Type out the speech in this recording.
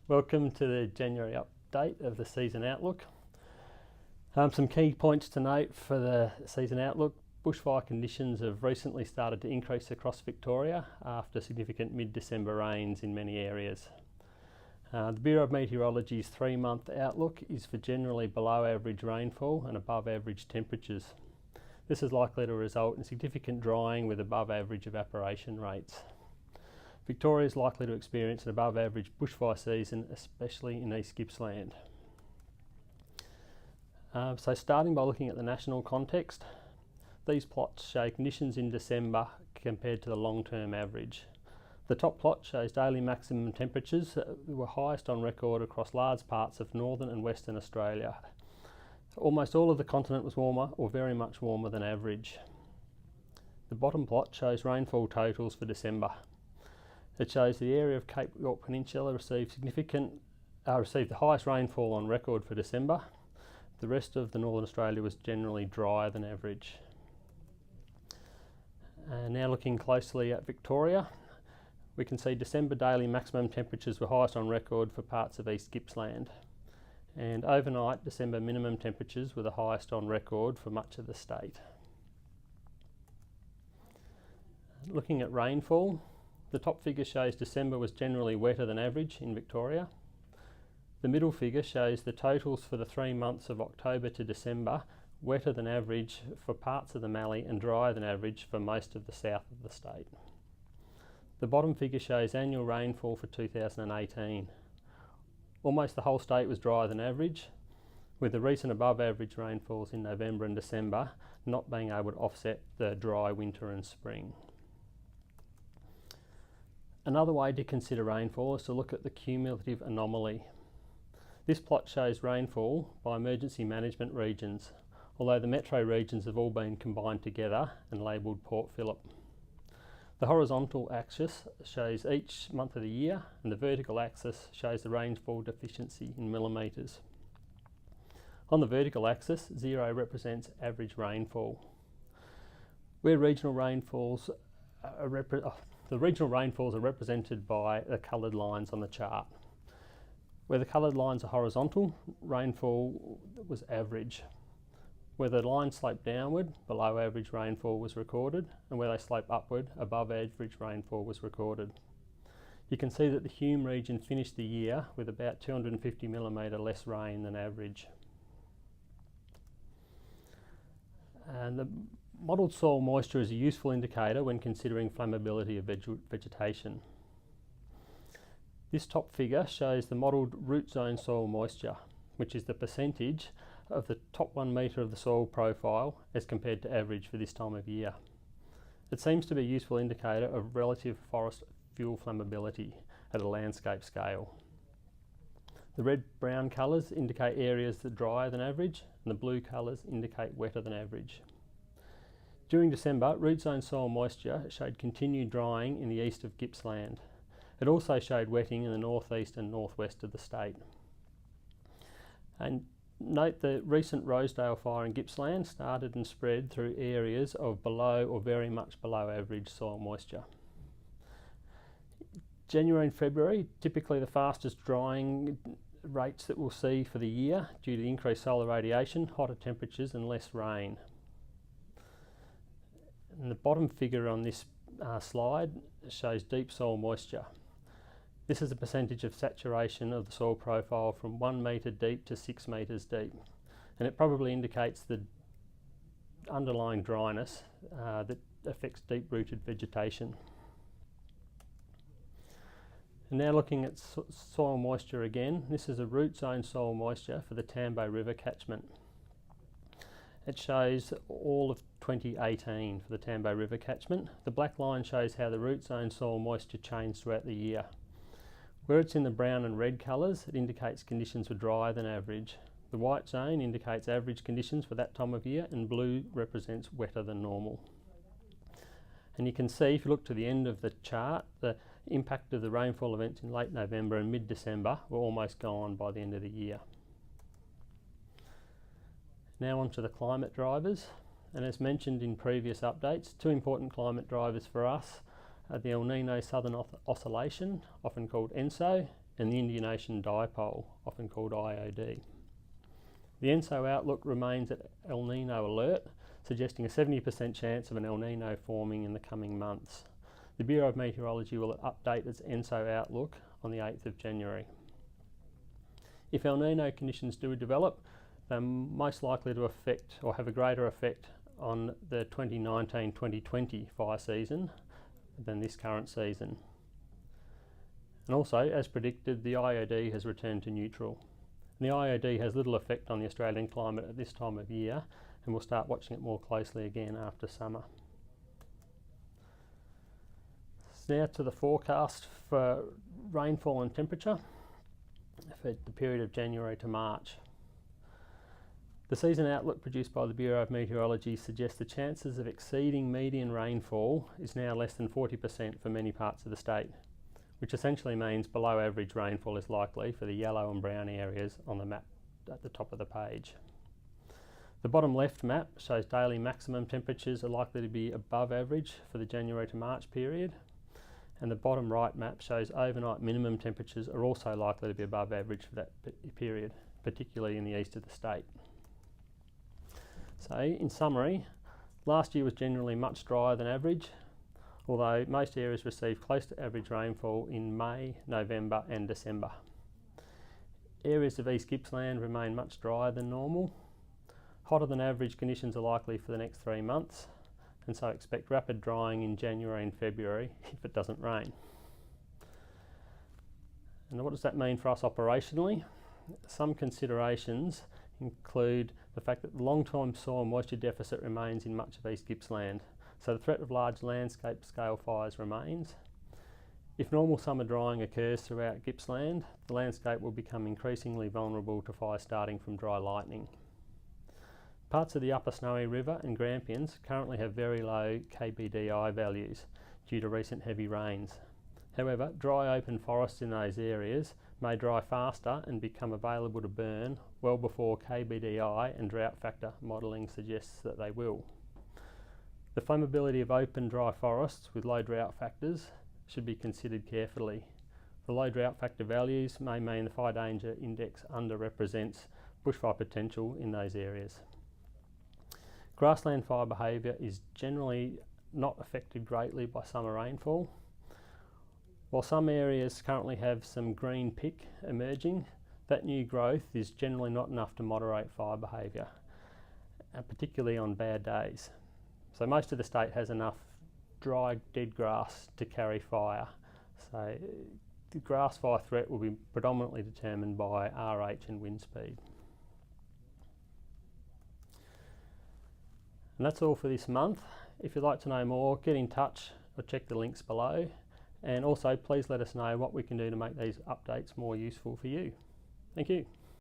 Welcome to the January update of the season outlook. Some key points to note for the season outlook. Bushfire conditions have recently started to increase across Victoria after significant mid-December rains in many areas. The Bureau of Meteorology's 3-month outlook is for generally below average rainfall and above average temperatures. This is likely to result in significant drying with above average evaporation rates. Victoria is likely to experience an above average bushfire season, especially in East Gippsland. So starting by looking at the national context, these plots show conditions in December compared to the long-term average. The top plot shows daily maximum temperatures that were highest on record across large parts of northern and western Australia. Almost all of the continent was warmer or very much warmer than average. The bottom plot shows rainfall totals for December. It shows the area of Cape York Peninsula received the highest rainfall on record for December. The rest of the Northern Australia was generally drier than average. Now looking closely at Victoria, we can see December daily maximum temperatures were highest on record for parts of East Gippsland. And overnight, December minimum temperatures were the highest on record for much of the state. Looking at rainfall, the top figure shows December was generally wetter than average in Victoria. The middle figure shows the totals for the 3 months of October to December, wetter than average for parts of the Mallee and drier than average for most of the south of the state. The bottom figure shows annual rainfall for 2018. Almost the whole state was drier than average, with the recent above average rainfalls in November and December not being able to offset the dry winter and spring. Another way to consider rainfall is to look at the cumulative anomaly. This plot shows rainfall by emergency management regions, although the metro regions have all been combined together and labelled Port Phillip. The horizontal axis shows each month of the year, and the vertical axis shows the rainfall deficiency in millimetres. On the vertical axis, 0 represents average rainfall. Where regional rainfalls the regional rainfalls are represented by the coloured lines on the chart. Where the coloured lines are horizontal, rainfall was average. Where the lines slope downward, below average rainfall was recorded, and where they slope upward, above average rainfall was recorded. You can see that the Hume region finished the year with about 250mm less rain than average. And the modelled soil moisture is a useful indicator when considering flammability of vegetation. This top figure shows the modelled root zone soil moisture, which is the percentage of the top 1 metre of the soil profile as compared to average for this time of year. It seems to be a useful indicator of relative forest fuel flammability at a landscape scale. The red-brown colours indicate areas that are drier than average, and the blue colours indicate wetter than average. During December, root zone soil moisture showed continued drying in the east of Gippsland. It also showed wetting in the northeast and northwest of the state. And note the recent Rosedale fire in Gippsland started and spread through areas of below or very much below average soil moisture. January and February, typically the fastest drying rates that we'll see for the year due to increased solar radiation, hotter temperatures and less rain. And the bottom figure on this slide shows deep soil moisture. This is a percentage of saturation of the soil profile from 1 metre deep to 6 metres deep, and it probably indicates the underlying dryness that affects deep-rooted vegetation. And now looking at soil moisture again, this is a root zone soil moisture for the Tambo River catchment. It shows all of 2018 for the Tambo River catchment. The black line shows how the root zone soil moisture changed throughout the year. Where it's in the brown and red colours, it indicates conditions were drier than average. The white zone indicates average conditions for that time of year, and blue represents wetter than normal. And you can see, if you look to the end of the chart, the impact of the rainfall events in late November and mid-December were almost gone by the end of the year. Now on to the climate drivers, and as mentioned in previous updates, 2 important climate drivers for us are the El Nino Southern Oscillation, often called ENSO, and the Indian Ocean Dipole, often called IOD. The ENSO outlook remains at El Nino alert, suggesting a 70% chance of an El Nino forming in the coming months. The Bureau of Meteorology will update its ENSO outlook on the 8th of January. If El Nino conditions do develop, they're most likely to affect or have a greater effect on the 2019-2020 fire season than this current season. And also, as predicted, the IOD has returned to neutral. And the IOD has little effect on the Australian climate at this time of year, and we'll start watching it more closely again after summer. Now to the forecast for rainfall and temperature for the period of January to March. The season outlook produced by the Bureau of Meteorology suggests the chances of exceeding median rainfall is now less than 40% for many parts of the state, which essentially means below average rainfall is likely for the yellow and brown areas on the map at the top of the page. The bottom left map shows daily maximum temperatures are likely to be above average for the January to March period, and the bottom right map shows overnight minimum temperatures are also likely to be above average for that period, particularly in the east of the state. So, in summary, last year was generally much drier than average, although most areas received close to average rainfall in May, November and December. Areas of East Gippsland remain much drier than normal. Hotter than average conditions are likely for the next 3 months, and so expect rapid drying in January and February if it doesn't rain. And what does that mean for us operationally? Some considerations include the fact that the long-term soil moisture deficit remains in much of East Gippsland, so the threat of large landscape scale fires remains. If normal summer drying occurs throughout Gippsland, the landscape will become increasingly vulnerable to fires starting from dry lightning. Parts of the Upper Snowy River and Grampians currently have very low KBDI values due to recent heavy rains. However, dry open forests in those areas may dry faster and become available to burn well before KBDI and drought factor modelling suggests that they will. The flammability of open dry forests with low drought factors should be considered carefully. The low drought factor values may mean the fire danger index underrepresents bushfire potential in those areas. Grassland fire behaviour is generally not affected greatly by summer rainfall. While some areas currently have some green pick emerging, that new growth is generally not enough to moderate fire behaviour, particularly on bad days. So most of the state has enough dry dead grass to carry fire. So the grass fire threat will be predominantly determined by RH and wind speed. And that's all for this month. If you'd like to know more, get in touch or check the links below. And also, please let us know what we can do to make these updates more useful for you. Thank you.